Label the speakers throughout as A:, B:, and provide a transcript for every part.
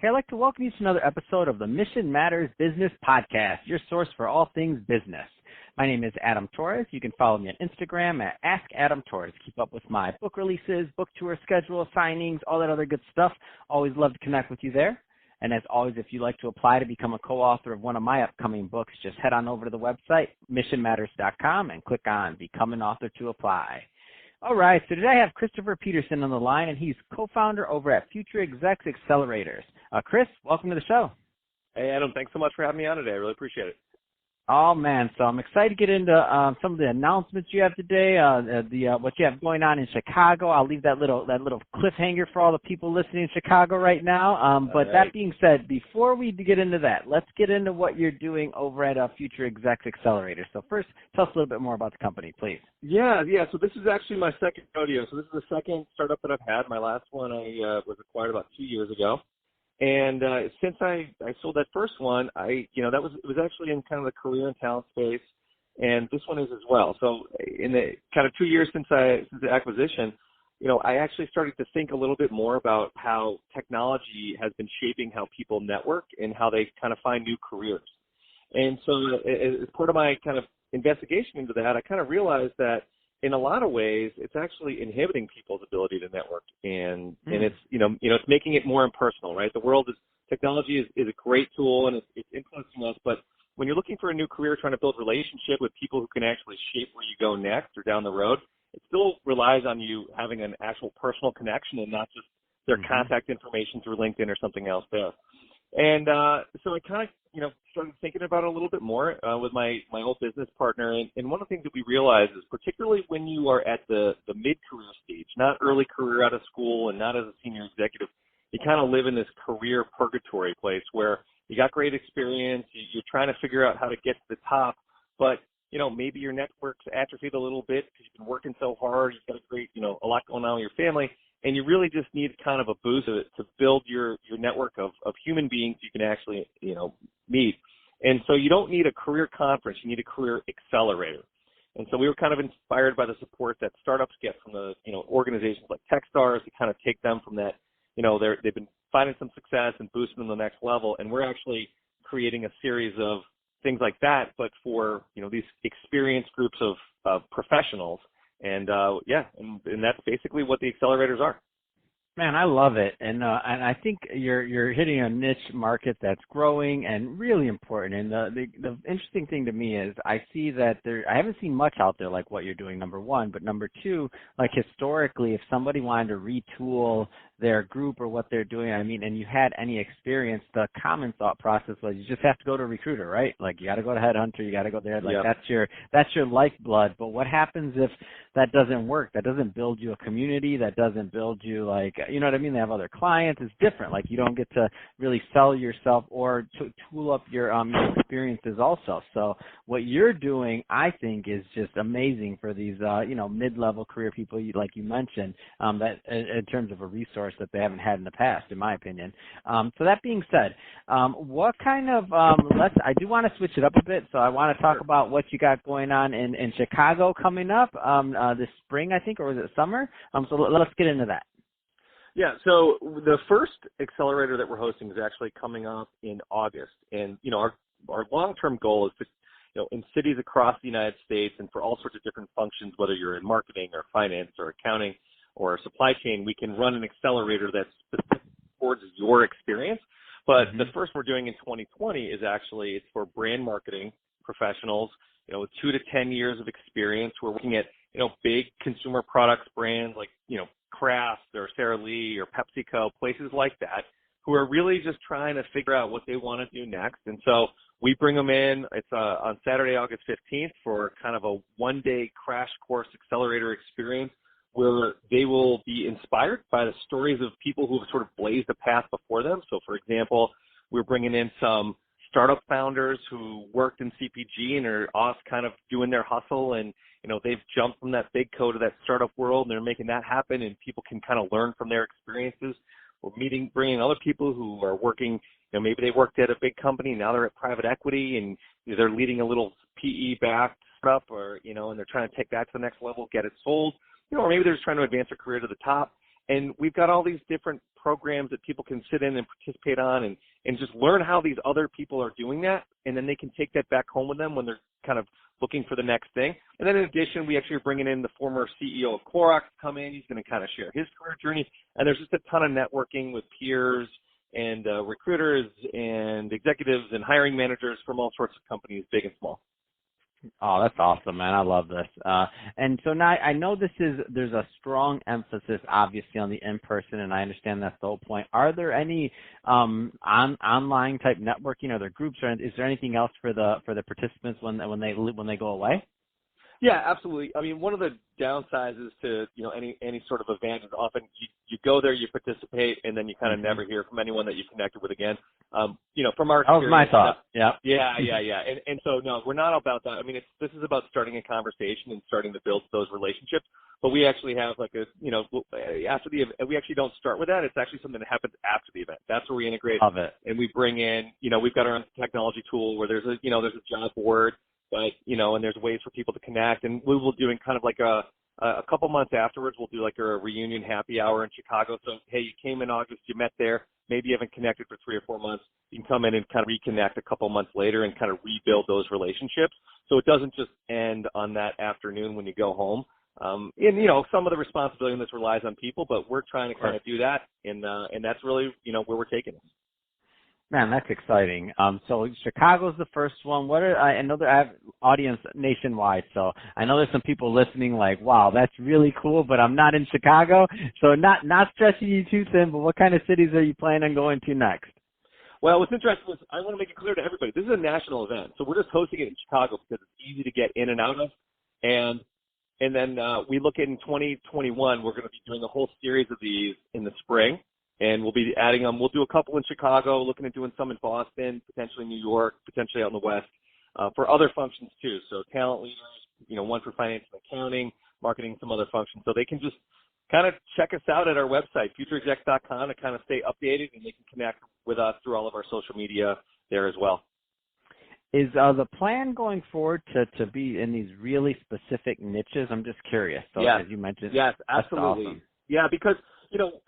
A: Hey, I'd like to welcome you to another episode of the Mission Matters Business Podcast, your source for all things business. My name is Adam Torres. You can follow me on Instagram at AskAdamTorres. Keep up with my book releases, book tour schedule, signings, all that other good stuff. Always love to connect with you there. And as always, if you'd like to apply to become a co-author of one of my upcoming books, just head on over to the website, missionmatters.com, and click on Become an Author to apply. All right, so today I have Christopher Petersen on the line, and he's co-founder over at Future Execs Accelerators. Chris, welcome to the show.
B: Hey, Adam, thanks so much for having me on today. I really appreciate it.
A: Oh, man, so I'm excited to get into some of the announcements you have today, what you have going on in Chicago. I'll leave that little cliffhanger for all the people listening in Chicago right now. But that being said, before we get into that, let's get into what you're doing over at Future Execs Accelerator. So first, tell us a little bit more about the company, please.
B: Yeah. So this is actually my second rodeo. So this is the second startup that I've had. My last one I was acquired about 2 years ago. And since I sold that first one, it was actually in kind of the career and talent space, and this one is as well. So in the kind of 2 years since the acquisition, I actually started to think a little bit more about how technology has been shaping how people network and how they kind of find new careers. And so as part of my kind of investigation into that, I kind of realized that in a lot of ways, it's actually inhibiting people's ability to network, and it's it's making it more impersonal, right? Technology is a great tool and it's influencing us, but when you're looking for a new career, trying to build relationship with people who can actually shape where you go next or down the road, it still relies on you having an actual personal connection and not just their contact information through LinkedIn or something else there. And so I kind of, started thinking about it a little bit more with my old business partner. And one of the things that we realize is particularly when you are at the mid-career stage, not early career out of school and not as a senior executive, you kind of live in this career purgatory place where you got great experience, you're trying to figure out how to get to the top, but, maybe your network's atrophied a little bit because you've been working so hard, you've got a lot going on with your family, and you really just need kind of a boost to build your network of human beings you can actually, meet. And so you don't need a career conference, you need a career accelerator. And so we were kind of inspired by the support that startups get from the, organizations like Techstars to kind of take them from that, they've been finding some success and boosting them to the next level. And we're actually creating a series of things like that, but for, these experienced groups of professionals. And and that's basically what the accelerators are.
A: Man, I love it, and I think you're hitting a niche market that's growing and really important. And the interesting thing to me is I see that I haven't seen much out there like what you're doing, number one, but number two, like historically, if somebody wanted to retool their group or what they're doing, and you had any experience, the common thought process was you just have to go to a recruiter, right? Like you got to go to Headhunter, you got to go there. Like that's your lifeblood. But what happens if that doesn't work? That doesn't build you a community. That doesn't build you you know what I mean? They have other clients. It's different. Like you don't get to really sell yourself or tool up your experiences also. So what you're doing, I think, is just amazing for these mid-level career people, like you mentioned, that in terms of a resource that they haven't had in the past, in my opinion. So that being said, what kind of I do want to switch it up a bit. So I want to talk about what you got going on in Chicago coming up this spring, I think, or was it summer? So let's get into that.
B: Yeah, so the first accelerator that we're hosting is actually coming up in August. And, our long-term goal is to, in cities across the United States and for all sorts of different functions, whether you're in marketing or finance or accounting or supply chain, we can run an accelerator that's specific towards your experience. But the first we're doing in 2020 is actually, it's for brand marketing professionals, with 2 to 10 years of experience. We're looking at, big consumer products brands like, Kraft or Sara Lee or PepsiCo, places like that, who are really just trying to figure out what they want to do next. And so we bring them in. It's on Saturday, August 15th for kind of a one-day crash course accelerator experience where they will be inspired by the stories of people who have sort of blazed a path before them. So, for example, we're bringing in some startup founders who worked in CPG and are off kind of doing their hustle, and they've jumped from that big co to that startup world, and they're making that happen, and people can kind of learn from their experiences. We're bringing other people who are working, maybe they worked at a big company, now they're at private equity, and they're leading a little PE-backed startup, or and they're trying to take that to the next level, get it sold, or maybe they're just trying to advance their career to the top. And we've got all these different programs that people can sit in and participate on and just learn how these other people are doing that. And then they can take that back home with them when they're kind of looking for the next thing. And then in addition, we actually are bringing in the former CEO of Clorox to come in. He's going to kind of share his career journey. And there's just a ton of networking with peers and recruiters and executives and hiring managers from all sorts of companies, big and small.
A: Oh, that's awesome, man. I love this. And so now I know there's a strong emphasis, obviously, on the in-person, and I understand that's the whole point. Are there any online type networking? Are there groups, or is there anything else for the participants when they go away?
B: Yeah, absolutely. I mean, one of the downsides is to, any sort of event is often you go there, you participate, and then you kind of never hear from anyone that you've connected with again. From our experience.
A: That was my thought. Yeah.
B: Yeah. And so, no, we're not about that. I mean, this is about starting a conversation and starting to build those relationships. But we actually have after the event, we actually don't start with that. It's actually something that happens after the event. That's where we integrate.
A: Love it.
B: And we bring in, we've got our own technology tool where there's a job board. But, and there's ways for people to connect. And we will do kind of like a couple months afterwards, we'll do like a reunion happy hour in Chicago. So, hey, you came in August, you met there. Maybe you haven't connected for 3 or 4 months. You can come in and kind of reconnect a couple months later and kind of rebuild those relationships. So it doesn't just end on that afternoon when you go home. And, some of the responsibility in this relies on people, but we're trying to kind of do that. And that's really, where we're taking it.
A: Man, that's exciting. So Chicago's the first one. I know that I have audience nationwide, so I know there's some people listening like, wow, that's really cool, but I'm not in Chicago. So not stretching you too thin, but what kind of cities are you planning on going to next?
B: Well, what's interesting is I want to make it clear to everybody, this is a national event. So we're just hosting it in Chicago because it's easy to get in and out of. And then we look at in 2021, we're going to be doing a whole series of these in the spring. And we'll be adding them. We'll do a couple in Chicago, looking at doing some in Boston, potentially New York, potentially out in the West, for other functions too. So talent leaders, one for finance and accounting, marketing, some other functions. So they can just kind of check us out at our website, futureexecs.com, to kind of stay updated, and they can connect with us through all of our social media there as well.
A: Is the plan going forward to be in these really specific niches? I'm just curious. So
B: yes.
A: As you mentioned.
B: Yes, absolutely.
A: Awesome.
B: Yeah, because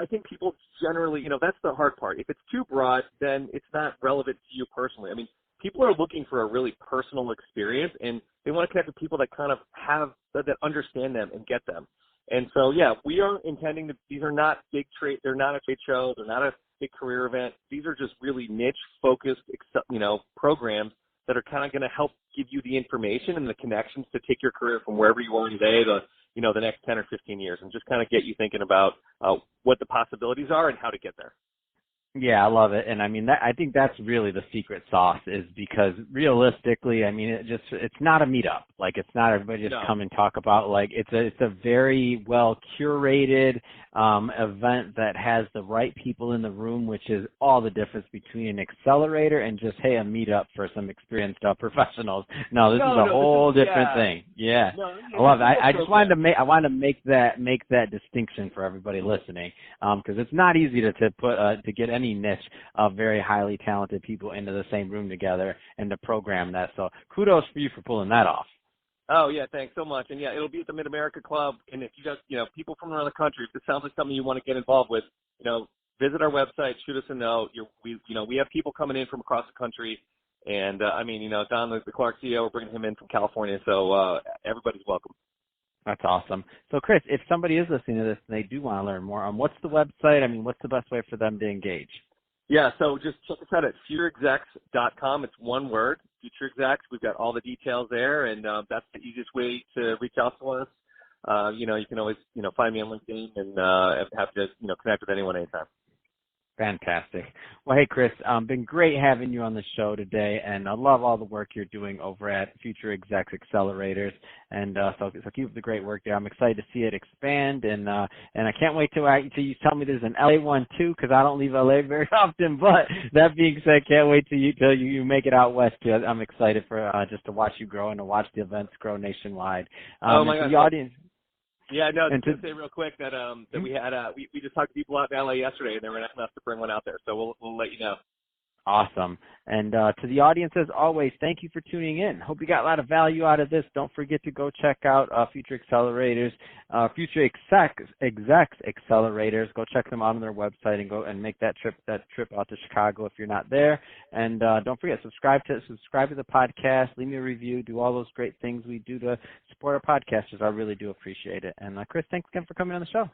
B: I think people generally, that's the hard part. If it's too broad, then it's not relevant to you personally. I mean, people are looking for a really personal experience, and they want to connect with people that kind of have, that understand them and get them. And so, yeah, we are intending to, these are not they're not a trade show, they're not a big career event. These are just really niche-focused, programs that are kind of going to help give you the information and the connections to take your career from wherever you are today to the next 10 or 15 years, and just kind of get you thinking about what the possibilities are and how to get there.
A: Yeah, I love it. And I mean, I think that's really the secret sauce, is because realistically, I mean, it's not a meetup. Like, it's not everybody just come and talk about, like, it's a very well curated event that has the right people in the room, which is all the difference between an accelerator and just, hey, a meetup for some experienced professionals. No, this is a whole different thing. Yeah. No, I love it. I just wanted to make that distinction for everybody listening, because it's not easy to get any niche of very highly talented people into the same room together and to program that. So kudos for you for pulling that off.
B: Oh, yeah, thanks so much. And, yeah, it'll be at the Mid-America Club. And if you got, people from around the country, if this sounds like something you want to get involved with, visit our website, shoot us a note. We have people coming in from across the country. And, Don, the Clark CEO, we're bringing him in from California. So everybody's welcome.
A: That's awesome. So, Chris, if somebody is listening to this and they do want to learn more, what's the website? I mean, what's the best way for them to engage?
B: Yeah, so just check us out at futureexecs.com. It's one word, Future Execs. We've got all the details there, and that's the easiest way to reach out to us. You can always, find me on LinkedIn, and have to, connect with anyone anytime.
A: Fantastic. Well, hey, Chris, been great having you on the show today, and I love all the work you're doing over at Future Execs Accelerators, and so keep up the great work there. I'm excited to see it expand, and I can't wait till you tell me there's an LA one too, because I don't leave LA very often. But that being said, can't wait till you make it out west too. I'm excited for just to watch you grow and to watch the events grow nationwide.
B: Oh my God!
A: The audience.
B: Yeah, no, just to say real quick that we had we just talked to people out in LA yesterday, and they were asking us to bring one out there, so we'll let you know.
A: Awesome. And to the audience, as always, thank you for tuning in. Hope you got a lot of value out of this. Don't forget to go check out Future Accelerators, Future Execs Accelerators. Go check them out on their website and go and make that trip out to Chicago if you're not there. And don't forget, subscribe to the podcast, leave me a review, do all those great things we do to support our podcasters. I really do appreciate it. And Chris, thanks again for coming on the show.